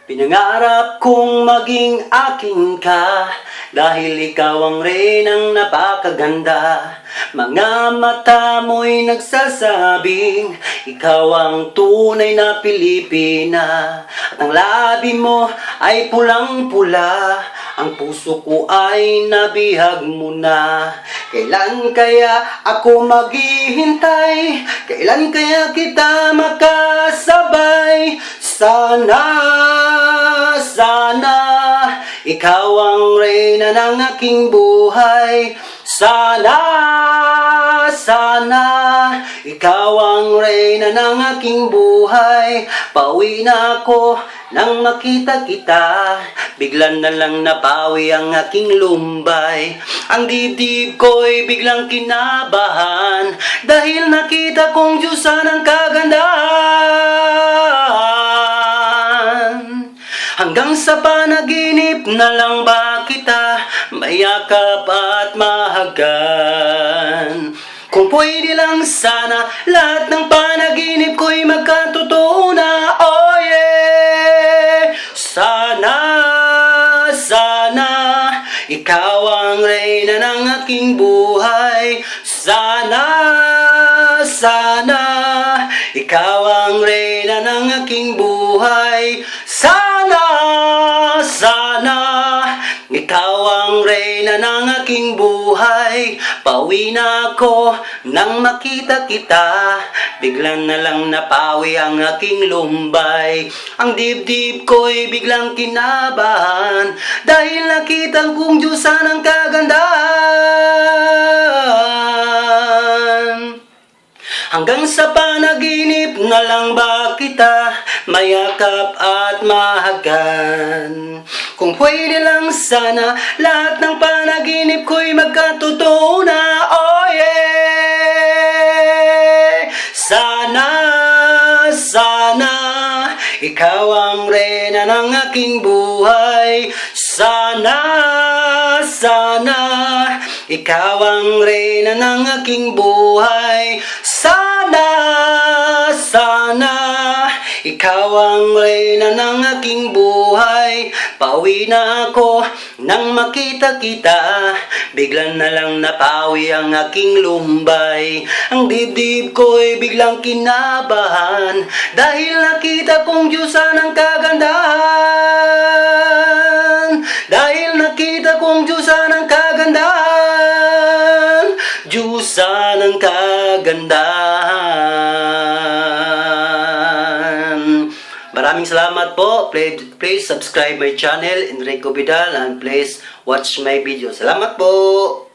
Pinangarap kong maging akin ka, dahil ikaw ang reynang napakaganda. Mga mata mo'y nagsasabing ikaw ang tunay na Pilipina. At ang labi mo ay pulang-pula, ang puso ko ay nabihag mo na. Kailan kaya ako maghihintay? Kailan kaya kita makasabay? Sana ikaw ang reyna ng aking buhay. Sana ikaw ang reyna ng aking buhay. Pauwi na ako nang makita kita, biglan na lang napawi ang aking lumbay. Ang dibdib ko'y biglang kinabahan, dahil nakita kong Diyosa ng kagandahan. Hanggang sa panaginip na lang ba kita mayakap at mahagan? Kung pwede lang sana lahat ng panaginip ko'y magkatotoo na. Oh yeah! Sana ikaw ang reyna ng aking buhay. Sana ikaw ang reyna ng aking buhay. Sana ikaw ang reyna ng aking buhay. Pauwi na ako nang makita kita, biglang na lang napawi ang aking lumbay. Ang dibdib ko'y biglang kinabahan, dahil nakita kong Diyosa ng kagandahan. Hanggang sa panaginip na lang ba kita mayakap at mahagan? Kung pwede lang sana lahat ng panaginip ko'y magkatotoo na. Oh yeah! Sana ikaw ang reyna ng aking buhay. Sana ikaw ang reyna ng aking buhay. Sana ikaw ang reyna ng aking buhay. Pauwi na ako nang makita kita, biglan na lang napawi ang aking lumbay. Ang dibdib ko'y biglang kinabahan, dahil nakita kong Diyosa ng kagandahan. Dahil nakita kong Diyosa ng kagandahan. Diyosa ng kagandahan. Maraming salamat po. Please subscribe my channel, Enrico Vidal, and please watch my video. Salamat po.